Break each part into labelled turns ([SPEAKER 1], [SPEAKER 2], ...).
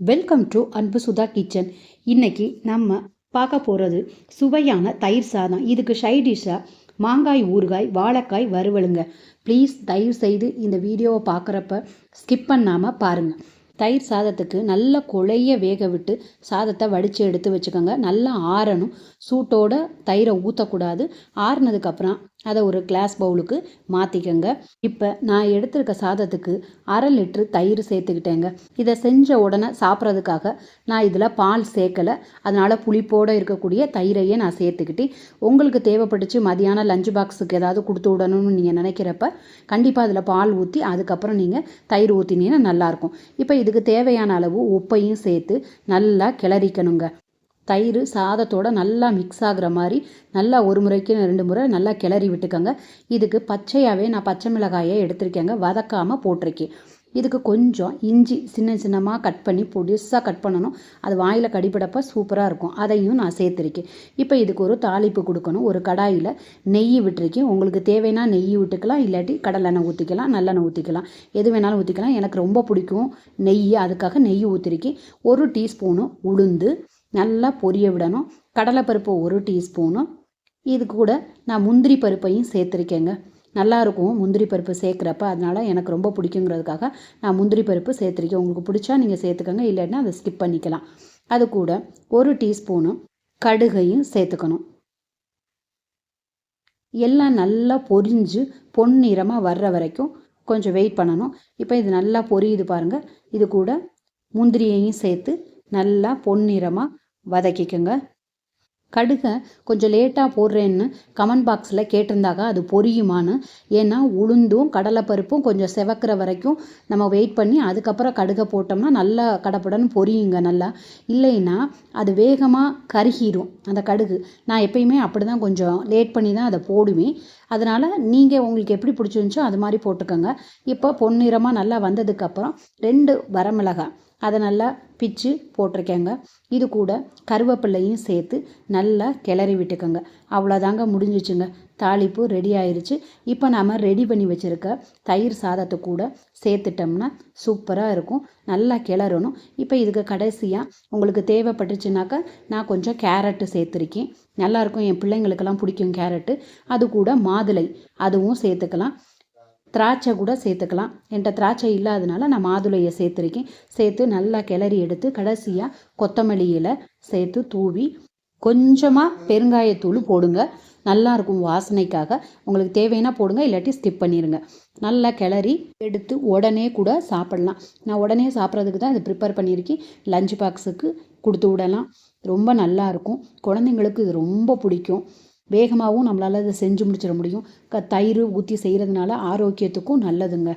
[SPEAKER 1] Welcome to அன்பு Sudha kitchen. இன்னைக்கு நம்ம பார்க்க போகிறது சுவையான தயிர் சாதம். இதுக்கு சைடிஷ்ஷாக மாங்காய் ஊறுகாய் வாழைக்காய் வறுவலுங்க. ப்ளீஸ் தயவு செய்து இந்த வீடியோவை பார்க்குறப்ப ஸ்கிப் பண்ணாமல் பாருங்கள். தயிர் சாதத்துக்கு நல்லா கொழைய வேக விட்டு சாதத்தை வடித்து எடுத்து வச்சுக்கோங்க. நல்லா ஆறணும். சூட்டோட தயிரை ஊற்றக்கூடாது. ஆறுனதுக்கப்புறம் அதை ஒரு கிளாஸ் பவுலுக்கு மாற்றிக்கோங்க. இப்போ நான் எடுத்திருக்க சாதத்துக்கு 1/2 லிட்ரு தயிர் சேர்த்துக்கிட்டேங்க. இதை செஞ்ச உடனே சாப்பிட்றதுக்காக நான் இதில் பால் சேர்க்கலை. அதனால் புளிப்போடு இருக்கக்கூடிய தயிரையே நான் சேர்த்துக்கிட்டு, உங்களுக்கு தேவைப்பட்டுச்சு மதியானம் லஞ்ச் பாக்ஸுக்கு ஏதாவது கொடுத்து விடணும்னு நீங்கள் நினைக்கிறப்ப கண்டிப்பாக அதில் பால் ஊற்றி அதுக்கப்புறம் நீங்கள் தயிர் ஊற்றினீங்கன்னா நல்லாயிருக்கும். இப்போ இதுக்கு தேவையான அளவு உப்பையும் சேர்த்து நல்லா கிளறிக்கணுங்க. தயிர் சாதத்தோடு நல்லா மிக்ஸ் ஆகிற மாதிரி நல்லா ஒரு முறைக்கு 2 முறை நல்லா கிளறி விட்டுக்கோங்க. இதுக்கு பச்சையாகவே நான் பச்சை மிளகாயை எடுத்திருக்கேங்க, வதக்காமல் போட்டிருக்கேன். இதுக்கு கொஞ்சம் இஞ்சி சின்ன சின்னமாக கட் பண்ணி பொடிசாக கட் பண்ணணும். அது வாயில் கடிப்படப்போ சூப்பராக இருக்கும். அதையும் நான் சேர்த்துருக்கேன். இப்போ இதுக்கு ஒரு தாளிப்பு கொடுக்கணும். ஒரு கடாயில் நெய் விட்டுருக்கேன். உங்களுக்கு தேவைன்னா நெய் விட்டுக்கலாம், இல்லாட்டி கடலெண்ணெய் ஊற்றிக்கலாம், நல்லெண்ணெய் ஊற்றிக்கலாம், எது வேணாலும் ஊற்றிக்கலாம். எனக்கு ரொம்ப பிடிக்கும் நெய், அதுக்காக நெய் ஊற்றிருக்கேன். 1 டீஸ்பூனு உளுந்து நல்லா பொரிய விடணும். கடலைப்பருப்பு 1 டீஸ்பூனு. இது கூட நான் முந்திரி பருப்பையும் சேர்த்துருக்கேங்க. நல்லாயிருக்கும் முந்திரி பருப்பு சேர்க்குறப்ப, அதனால் எனக்கு ரொம்ப பிடிக்குங்கிறதுக்காக நான் முந்திரி பருப்பு சேர்த்துருக்கேன். உங்களுக்கு பிடிச்சா நீங்கள் சேர்த்துக்கோங்க, இல்லைன்னா அதை ஸ்கிப் பண்ணிக்கலாம். அது கூட 1 டீஸ்பூனு கடுகையும் சேர்த்துக்கணும். எல்லாம் நல்லா பொரிஞ்சு பொன்னிறமாக வர்ற வரைக்கும் கொஞ்சம் வெயிட் பண்ணணும். இப்போ இது நல்லா பொரியுது பாருங்கள். இது கூட முந்திரியையும் சேர்த்து நல்லா பொன்னிறமாக வதக்கிக்கோங்க. கடுகை கொஞ்சம் லேட்டாக போடுறேன்னு கமெண்ட் பாக்ஸில் கேட்டிருந்தாங்க, அது பொரியுமான்னு. ஏன்னா உளுந்தும் கடலைப்பருப்பும் கொஞ்சம் செவக்கிற வரைக்கும் நம்ம வெயிட் பண்ணி அதுக்கப்புறம் கடுகை போட்டோம்னா நல்லா கடப்படன்னு பொரியுங்க நல்லா. இல்லைன்னா அது வேகமாக கருகிரும் அந்த கடுகு. நான் எப்பயுமே அப்படி தான் கொஞ்சம் லேட் பண்ணி தான் அதை போடுவேன். அதனால் நீங்கள் உங்களுக்கு எப்படி பிடிச்சிருந்துச்சோ அது மாதிரி போட்டுக்கோங்க. இப்போ பொன்னிறமாக நல்லா வந்ததுக்கப்புறம் 2 வரமிளகாய் அதை நல்லா பிச்சு போட்டிருக்கேங்க. இது கூட கருவேப்பிலையும் சேர்த்து நல்லா கிளறி விட்டுக்கோங்க. அவ்வளோதாங்க, முடிஞ்சிச்சுங்க. தாளிப்பு ரெடி ஆயிடுச்சு. இப்போ நாம் ரெடி பண்ணி வச்சுருக்க தயிர் சாதத்தை கூட சேர்த்துட்டோம்னா சூப்பராக இருக்கும். நல்லா கிளறணும். இப்போ இதுக்கு கடைசியாக உங்களுக்கு தேவைப்பட்டுச்சுனாக்கா நான் கொஞ்சம் கேரட்டு சேர்த்துருக்கேன். நல்லாயிருக்கும், என் பிள்ளைங்களுக்கெல்லாம் பிடிக்கும் கேரட்டு. அது கூட மாதுளை அதுவும் சேர்த்துக்கலாம். திராட்சை கூட சேர்த்துக்கலாம். என்கிட்ட திராட்சை இல்லாதனால நான் மாதுளையை சேர்த்துருக்கேன். சேர்த்து நல்லா கிளறி எடுத்து கடைசியாக கொத்தமல்லி இலை சேர்த்து தூவி கொஞ்சமாக பெருங்காயத்தூள் போடுங்க. நல்லாயிருக்கும் வாசனைக்காக. உங்களுக்கு தேவைன்னா போடுங்க, இல்லாட்டி ஸ்கிப் பண்ணிடுங்க. நல்லா கிளறி எடுத்து உடனே கூட சாப்பிட்லாம். நான் உடனே சாப்பிட்றதுக்கு தான் இதை ப்ரிப்பேர் பண்ணியிருக்கேன். லஞ்ச் பாக்ஸுக்கு கொடுத்து விடலாம். ரொம்ப நல்லாயிருக்கும். குழந்தைங்களுக்கு இது ரொம்ப பிடிக்கும். வேகமாகவும் நம்மளால் அதை செஞ்சு முடிச்சிட முடியும். தயிர் ஊற்றி செய்கிறதுனால ஆரோக்கியத்துக்கும் நல்லதுங்க.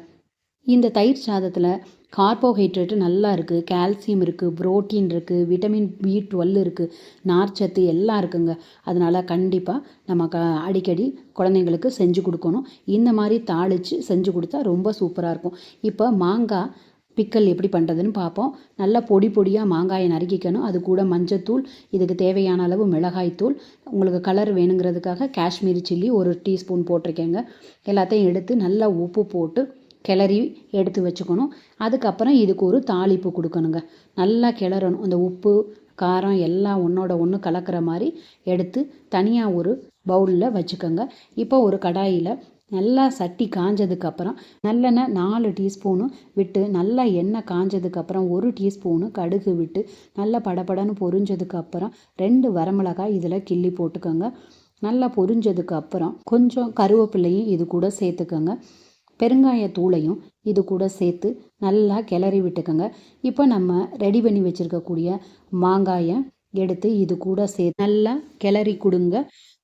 [SPEAKER 1] இந்த தயிர் சாதத்தில் கார்போஹைட்ரேட்டு நல்லா இருக்குது, கால்சியம் இருக்குது, புரோட்டீன் இருக்குது, விட்டமின் B12 இருக்குது, நார்ச்சத்து எல்லாம் இருக்குங்க. அதனால் கண்டிப்பாக நம்ம அடிக்கடி குழந்தைங்களுக்கு செஞ்சு கொடுக்கணும். இந்த மாதிரி தாளித்து செஞ்சு கொடுத்தா ரொம்ப சூப்பராக இருக்கும். இப்போ மாங்காய் பிக்கல் எப்படி பண்ணுறதுன்னு பார்ப்போம். நல்லா பொடி பொடியாக மாங்காயை நறுக்கிக்கணும். அது கூட மஞ்சத்தூள், இதுக்கு தேவையான அளவு மிளகாய்த்தூள், உங்களுக்கு கலர் வேணுங்கிறதுக்காக காஷ்மீரி சில்லி 1 டீஸ்பூன் போட்டிருக்கேங்க. எல்லாத்தையும் எடுத்து நல்லா உப்பு போட்டு கிளறி எடுத்து வச்சுக்கணும். அதுக்கப்புறம் இதுக்கு ஒரு தாளிப்பு கொடுக்கணுங்க. நல்லா கிளறணும். அந்த உப்பு காரம் எல்லாம் ஒன்றோட ஒன்று கலக்கிற மாதிரி எடுத்து தனியாக ஒரு பவுலில் வச்சுக்கோங்க. இப்போ ஒரு கடாயில் நல்லா சட்டி காஞ்சதுக்கப்புறம் நல்லெண்ணெய் 4 டீஸ்பூனு விட்டு நல்லா எண்ணெய் காஞ்சதுக்கப்புறம் 1 டீஸ்பூனு கடுகு விட்டு நல்லா படபடன்னு பொரிஞ்சதுக்கப்புறம் 2 வரமிளகாய் இதில் கிள்ளி போட்டுக்கோங்க. நல்லா பொரிஞ்சதுக்கப்புறம் கொஞ்சம் கருவேப்பிலையும் இது கூட சேர்த்துக்கோங்க. பெருங்காயத்தூளையும் இது கூட சேர்த்து நல்லா கிளறி விட்டுக்கோங்க. இப்போ நம்ம ரெடி பண்ணி வச்சுருக்கக்கூடிய மாங்காயை எடுத்து இது கூட சேர்த்து நல்லா கிளறி கொடுங்க.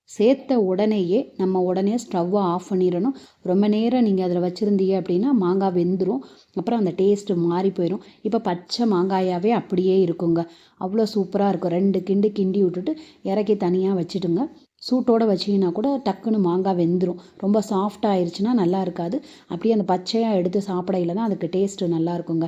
[SPEAKER 1] சேர்த்த உடனேயே நம்ம உடனே ஸ்டவ்வை ஆஃப் பண்ணிடணும். ரொம்ப நேரம் நீங்கள் அதில் வச்சுருந்தீங்க அப்படின்னா மாங்காய் வெந்துடும். அப்புறம் அந்த டேஸ்ட்டு மாறி போயிடும். இப்போ பச்சை மாங்காயாகவே அப்படியே இருக்குங்க. அவ்வளோ சூப்பராக இருக்கும். 2 கிண்டு கிண்டி விட்டுட்டு இறக்கி தனியாக வச்சுடுங்க. சூட்டோடு வச்சிங்கன்னா கூட டக்குன்னு மாங்காய் வெந்துடும். ரொம்ப சாஃப்டாக ஆயிடுச்சுன்னா நல்லா இருக்காது. அப்படியே அந்த பச்சையாக எடுத்து சாப்பிடையில தான் அதுக்கு டேஸ்ட்டு நல்லா இருக்குங்க.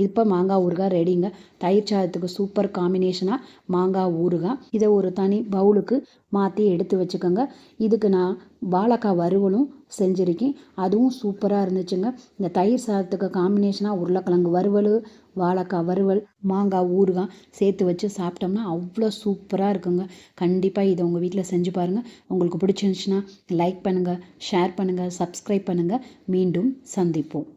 [SPEAKER 1] இப்போ மாங்காய் ஊறுகாய் ரெடிங்க. தயிர் சாதத்துக்கு சூப்பர் காம்பினேஷனாக மாங்காய் ஊறுகாய். இதை ஒரு தனி பவுலுக்கு மாற்றி எடுத்து வச்சுக்கோங்க. இதுக்கு நான் வாழைக்காய் வறுவலும் செஞ்சுருக்கேன். அதுவும் சூப்பராக இருந்துச்சுங்க. இந்த தயிர் சாதத்துக்கு காம்பினேஷனாக உருளைக்கிழங்கு வறுவல், வாழைக்காய் வறுவல், மாங்காய் ஊறுகாய் சேர்த்து வச்சு சாப்பிட்டோம்னா அவ்வளோ சூப்பராக இருக்குங்க. கண்டிப்பாக இதை உங்கள் வீட்டில் செஞ்சு பாருங்கள். உங்களுக்கு பிடிச்சிருந்துச்சுன்னா லைக் பண்ணுங்கள், ஷேர் பண்ணுங்கள், சப்ஸ்கிரைப் பண்ணுங்கள். மீண்டும் சந்திப்போம்.